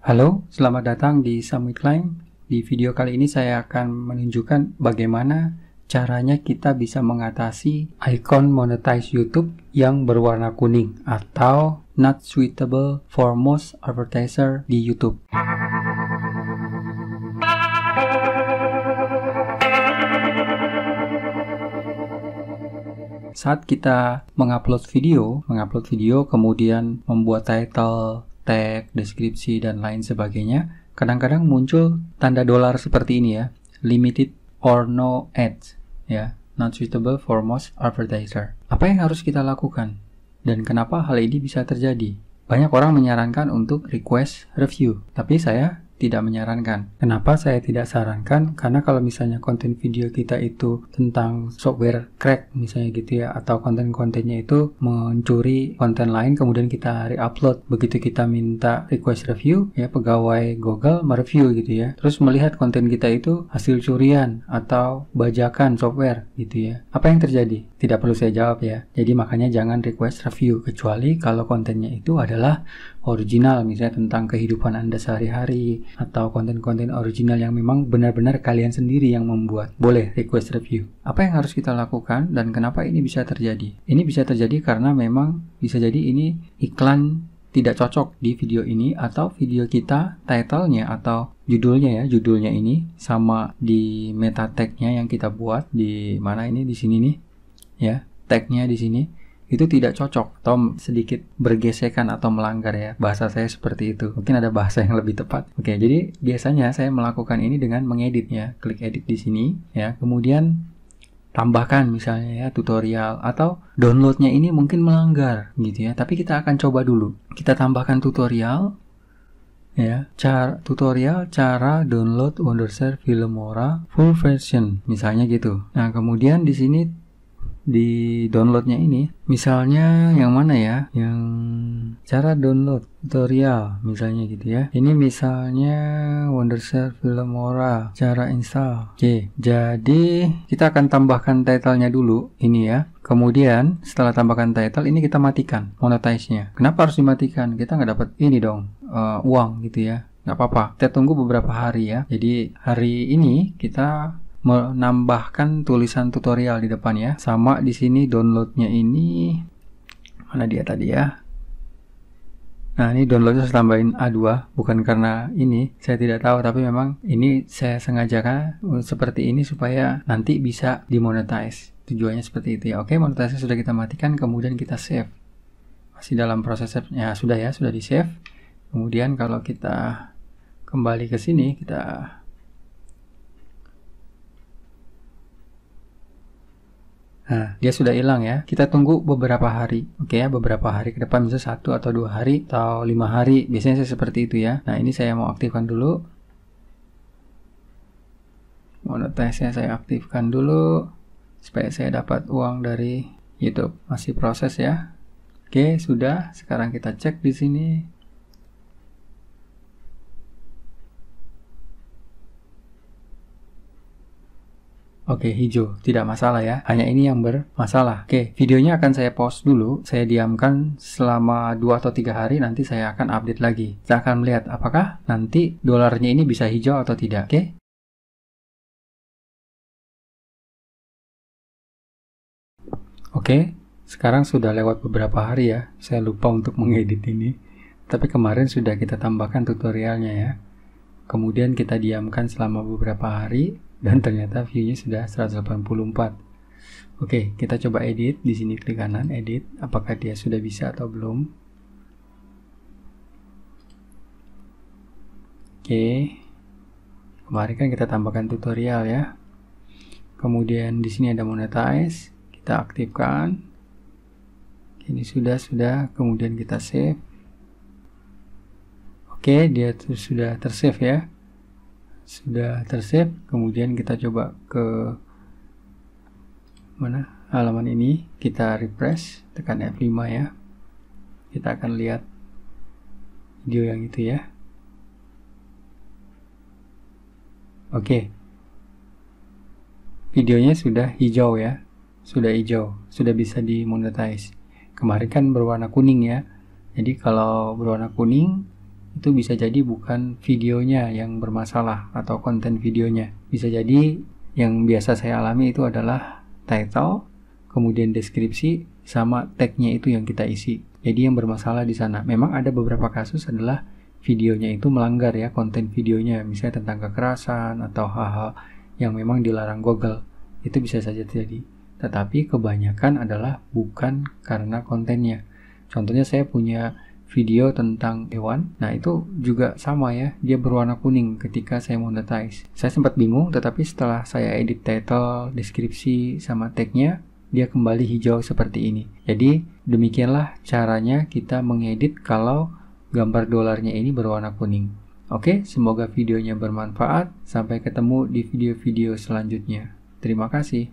Halo, selamat datang di Summit Climb. Di video kali ini saya akan menunjukkan bagaimana caranya kita bisa mengatasi icon monetize YouTube yang berwarna kuning atau not suitable for most advertiser di YouTube. Saat kita mengupload video kemudian membuat title, tag, deskripsi, dan lain sebagainya, kadang-kadang muncul tanda dolar seperti ini ya, limited or no ads, ya, not suitable for most advertiser. Apa yang harus kita lakukan? Dan kenapa hal ini bisa terjadi? Banyak orang menyarankan untuk request review, tapi saya tidak menyarankan. Kenapa saya tidak sarankan? Karena kalau misalnya konten video kita itu tentang software crack misalnya gitu ya, atau konten-kontennya itu mencuri konten lain kemudian kita re-upload, begitu kita minta request review ya, pegawai Google mereview gitu ya, terus melihat konten kita itu hasil curian atau bajakan software gitu ya, apa yang terjadi? Tidak perlu saya jawab ya. Jadi makanya jangan request review kecuali kalau kontennya itu adalah original, misalnya tentang kehidupan Anda sehari-hari atau konten-konten original yang memang benar-benar kalian sendiri yang membuat. Boleh request review. Apa yang harus kita lakukan dan kenapa ini bisa terjadi? Ini bisa terjadi karena memang bisa jadi ini iklan tidak cocok di video ini, atau video kita title-nya atau judulnya ini sama di meta tag-nya yang kita buat di mana ini, di sini nih ya, tag-nya di sini itu tidak cocok atau sedikit bergesekan atau melanggar ya. Bahasa saya seperti itu. Mungkin ada bahasa yang lebih tepat. Oke, jadi biasanya saya melakukan ini dengan mengedit ya. Klik edit di sini ya. Kemudian tambahkan misalnya ya tutorial, atau downloadnya ini mungkin melanggar gitu ya. Tapi kita akan coba dulu. Kita tambahkan tutorial ya. Tutorial cara download Wondershare Filmora full version misalnya gitu. Nah, kemudian di sini di downloadnya ini misalnya yang mana ya, yang cara download tutorial misalnya gitu ya, ini misalnya Wondershare Filmora cara install. Oke, jadi kita akan tambahkan title-nya dulu ini ya. Kemudian setelah tambahkan title ini kita matikan monetize-nya. Kenapa harus dimatikan? Kita nggak dapat ini dong, uang gitu ya. Nggak apa-apa, kita tunggu beberapa hari ya. Jadi hari ini kita menambahkan tulisan tutorial di depan ya. Sama di sini downloadnya ini mana dia tadi ya. Nah, ini downloadnya saya tambahin A2, bukan karena ini saya tidak tahu, tapi memang ini saya sengajakan seperti ini supaya nanti bisa dimonetize. Tujuannya seperti itu ya. Oke, monetize sudah kita matikan, kemudian kita save. Masih dalam proses save-nya, sudah ya, sudah di save. Kemudian kalau kita kembali ke sini, kita nah, dia sudah hilang ya. Kita tunggu beberapa hari. Oke ya, beberapa hari ke depan, bisa 1 atau 2 hari atau 5 hari. Biasanya saya seperti itu ya. Nah, ini saya mau aktifkan dulu. Monetize-nya saya aktifkan dulu supaya saya dapat uang dari YouTube. Masih proses ya. Oke, sudah. Sekarang kita cek di sini. Oke, hijau. Tidak masalah ya. Hanya ini yang bermasalah. Oke, videonya akan saya pause dulu. Saya diamkan selama 2 atau 3 hari. Nanti saya akan update lagi. Saya akan melihat apakah nanti dolarnya ini bisa hijau atau tidak. Oke. Oke, sekarang sudah lewat beberapa hari ya. Saya lupa untuk mengedit ini. Tapi kemarin sudah kita tambahkan tutorialnya ya. Kemudian kita diamkan selama beberapa hari. Dan ternyata view-nya sudah 184. Oke, kita coba edit. Di sini klik kanan, edit. Apakah dia sudah bisa atau belum? Oke. Kemarin kan kita tambahkan tutorial ya. Kemudian di sini ada monetize. Kita aktifkan. Ini sudah. Kemudian kita save. Oke, dia sudah tersave ya. Sudah tersave. Kemudian kita coba ke mana halaman ini, kita refresh, tekan F5 ya. Kita akan lihat video yang itu ya. Oke, videonya sudah hijau ya, sudah hijau, sudah bisa dimonetize. Kemarin kan berwarna kuning ya. Jadi kalau berwarna kuning itu bisa jadi bukan videonya yang bermasalah atau konten videonya. Bisa jadi yang biasa saya alami itu adalah title, kemudian deskripsi, sama tag-nya itu yang kita isi. Jadi yang bermasalah di sana. Memang ada beberapa kasus adalah videonya itu melanggar ya, konten videonya, misalnya tentang kekerasan atau hal-hal yang memang dilarang Google. Itu bisa saja terjadi. Tetapi kebanyakan adalah bukan karena kontennya. Contohnya saya punya video tentang hewan. Nah, itu juga sama ya, dia berwarna kuning ketika saya monetize. Saya sempat bingung, tetapi setelah saya edit title, deskripsi, sama tag-nya, dia kembali hijau seperti ini. Jadi, demikianlah caranya kita mengedit kalau gambar dolarnya ini berwarna kuning. Oke, semoga videonya bermanfaat. Sampai ketemu di video-video selanjutnya. Terima kasih.